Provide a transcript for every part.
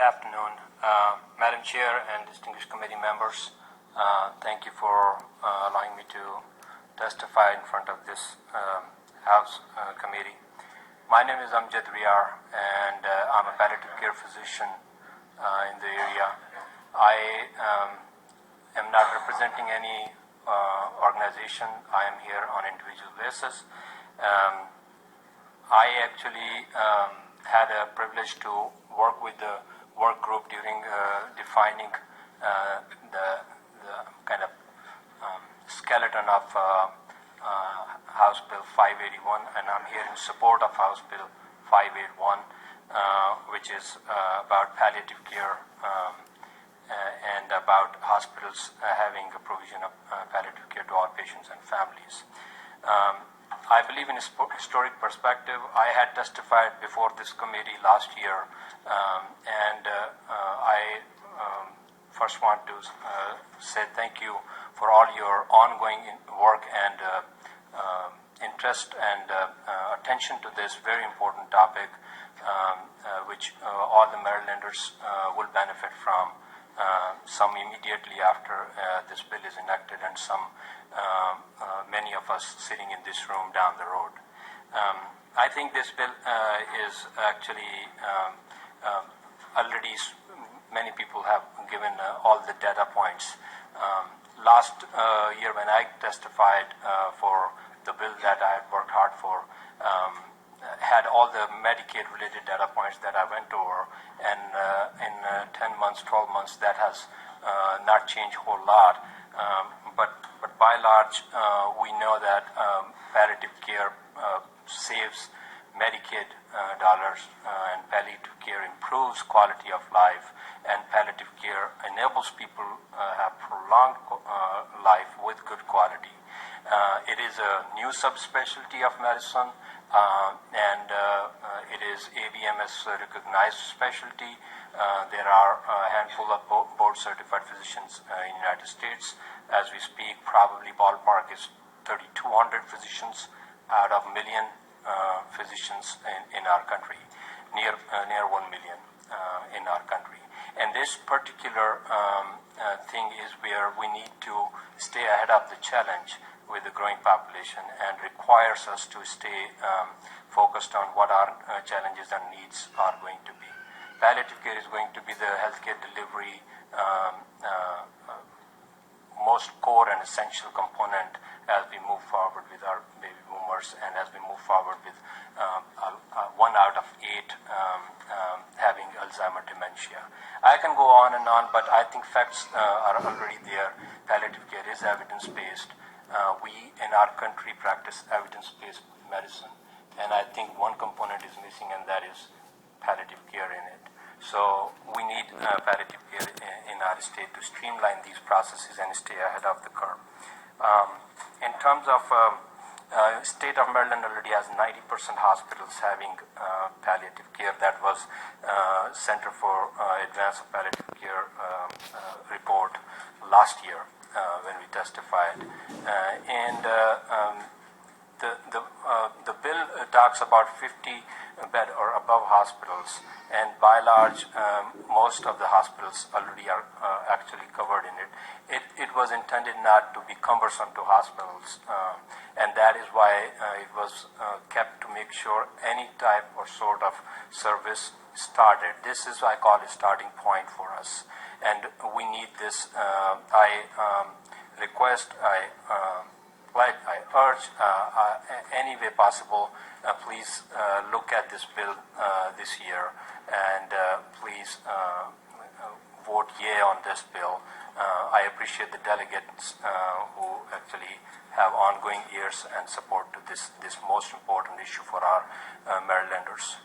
afternoon, Madam Chair and distinguished committee members. Thank you for allowing me to testify in front of this House committee. My name is Riar, and I'm a palliative care physician in the area. I am not representing any organization. I am here on an individual basis. I actually had a privilege to work with the work group during defining the kind of skeleton of House Bill 581, and I'm here in support of House Bill 581, which is about palliative care and about hospitals having a provision of palliative care to all patients and families. I believe in a historic perspective. I had testified before this committee last year, and I first want to say thank you for all your ongoing work and interest and attention to this very important topic, which all the Marylanders will benefit from, some immediately after this bill is enacted, and some many of us sitting in this room down the road. I think this bill is actually already many people have given all the data points. Last year when I testified for the bill that I had worked hard for, had all the Medicaid related data points that I went over, and in 10 months, 12 months, that has not changed a whole lot. But by and large, we know that palliative care saves Medicaid dollars, and palliative care improves quality of life, and palliative care enables people have prolonged life with good quality. It is a new subspecialty of medicine, and it is ABMS recognized specialty. There are a handful of board certified physicians in the United States. As we speak, probably ballpark is 3,200 physicians out of a million physicians in our country, near 1 million in our country. And this particular thing is where we need to stay ahead of the challenge with the growing population, and requires us to stay focused on what our challenges and needs are going to be. Palliative care is going to be the healthcare delivery most core and essential component as we move forward with our baby boomers, and as we move forward with 1 out of 8 having Alzheimer's dementia. I can go on and on, but I think facts are already there. Palliative care is evidence-based. We in our country practice evidence-based medicine, and I think one component is missing, and that is palliative care in it. So we need palliative care in our state to streamline these processes and stay ahead of the curve. In terms of state of Maryland already has 90% hospitals having palliative care. That was Center for Advance of Palliative Care report last year when we testified. The bill talks about 50 bed or above hospitals, and by and large, most of the hospitals already are actually covered in it. It was intended not to be cumbersome to hospitals, and that is why it was kept to make sure any type or sort of service started. This is what I call a starting point for us, and we need this. I urge any way possible, please look at this bill this year, and please vote yea on this bill. I appreciate the delegates who actually have ongoing ears and support to this most important issue for our Marylanders.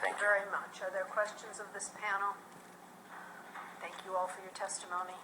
Thank you very much. Are there questions of this panel? Thank you all for your testimony.